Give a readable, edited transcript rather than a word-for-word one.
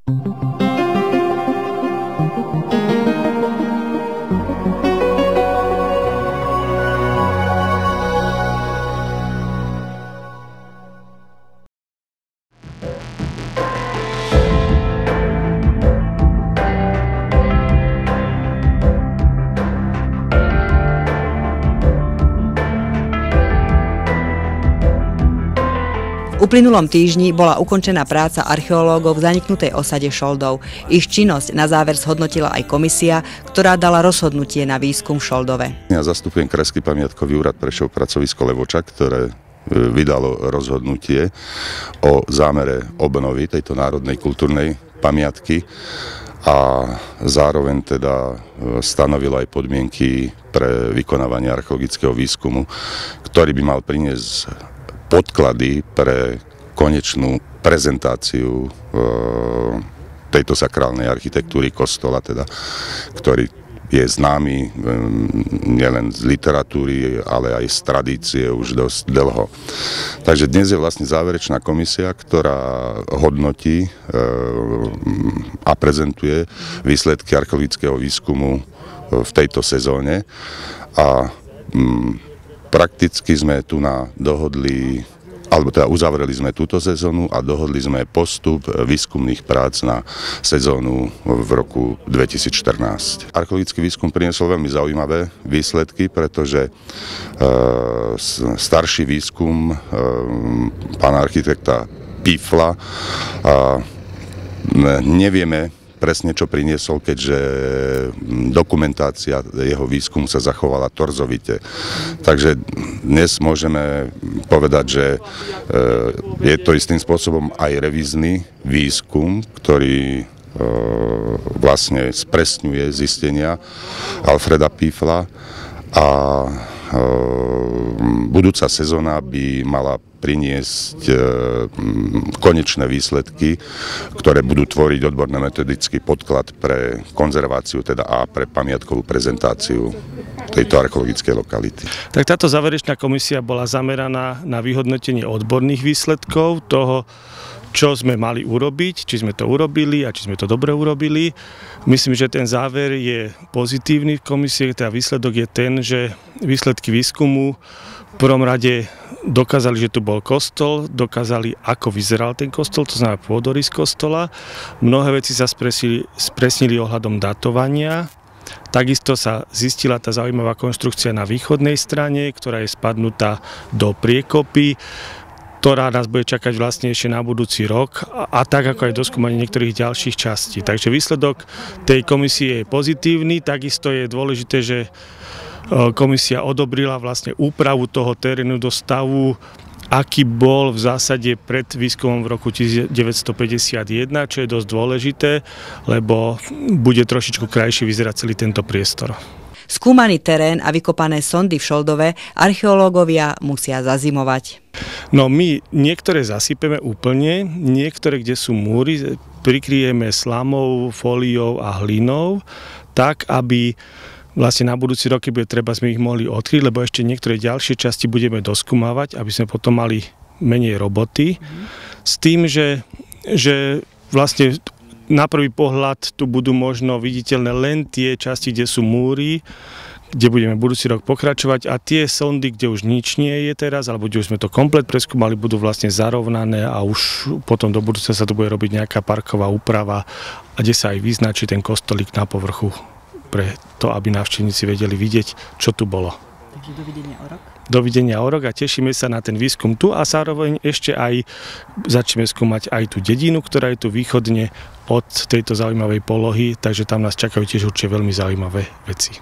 V uplynulom týždni bola ukončená práca archeológov v zaniknutej osade Šoldov. Ich činnosť na záver zhodnotila aj komisia, ktorá dala rozhodnutie na výskum v Šoldove. Ja zastupujem Krajský pamiatkový úrad Prešov pracovisko Levoča, ktoré vydalo rozhodnutie o zámere obnovy tejto národnej kultúrnej pamiatky a zároveň teda stanovilo aj podmienky pre vykonávanie archeologického výskumu, ktorý by mal priniesť podklady pre konečnú prezentáciu tejto sakrálnej architektúry kostola, teda, ktorý je známy nielen z literatúry, ale aj z tradície už dosť dlho. Takže dnes je vlastne záverečná komisia, ktorá hodnotí a prezentuje výsledky archeologického výskumu v tejto sezóne a prakticky sme tu dohodli, alebo teda uzavreli sme túto sezónu a dohodli sme postup výskumných prác na sezónu v roku 2014. Archeologický výskum priniesol veľmi zaujímavé výsledky, pretože starší výskum pána architekta Pífla nevieme presne, čo priniesol, keďže dokumentácia jeho výskumu sa zachovala torzovite. Takže dnes môžeme povedať, že je to istým spôsobom aj revízny výskum, ktorý vlastne spresňuje zistenia Alfreda Pífla a budúca sezóna by mala priniesť konečné výsledky, ktoré budú tvoriť odborno-metodický podklad pre konzerváciu teda a pre pamiatkovú prezentáciu tejto archeologickej lokality. Tak táto záverečná komisia bola zameraná na vyhodnotenie odborných výsledkov toho, čo sme mali urobiť, či sme to urobili a či sme to dobre urobili. Myslím, že ten záver je pozitívny v komisii, teda výsledok je ten, že výsledky výskumu v prvom rade dokázali, že tu bol kostol, dokázali, ako vyzeral ten kostol, to znamená pôdorys kostola. Mnohé veci sa spresnili ohľadom datovania. Takisto sa zistila tá zaujímavá konštrukcia na východnej strane, ktorá je spadnutá do priekopy, ktorá nás bude čakať vlastne ešte na budúci rok a tak ako aj doskúmanie niektorých ďalších častí. Takže výsledok tej komisie je pozitívny, takisto je dôležité, že komisia odobrila vlastne úpravu toho terénu do stavu, aký bol v zásade pred výskumom v roku 1951, čo je dosť dôležité, lebo bude trošičku krajšie vyzerať celý tento priestor. Skúmaný terén a vykopané sondy v Šoldove archeológovia musia zazimovať. No my niektoré zasypeme úplne, niektoré, kde sú múry, prikryjeme slamou, fóliou a hlinou, tak aby vlastne na budúci roky bude treba sme ich mohli odkryť, lebo ešte niektoré ďalšie časti budeme doskúmavať, aby sme potom mali menej roboty. S tým, že vlastne na prvý pohľad tu budú možno viditeľné len tie časti, kde sú múry, kde budeme budúci rok pokračovať a tie sondy, kde už nič nie je teraz, alebo kde už sme to komplet preskúmali, budú vlastne zarovnané a už potom do budúcna sa tu bude robiť nejaká parková úprava a kde sa aj vyznačí ten kostolík na povrchu pre to, aby návštevníci vedeli vidieť, čo tu bolo. Takže dovidenia o rok. Dovidenia o rok a tešíme sa na ten výskum tu a zároveň ešte aj začneme skúmať aj tú dedinu, ktorá je tu východne od tejto zaujímavej polohy, takže tam nás čakajú tiež určite veľmi zaujímavé veci.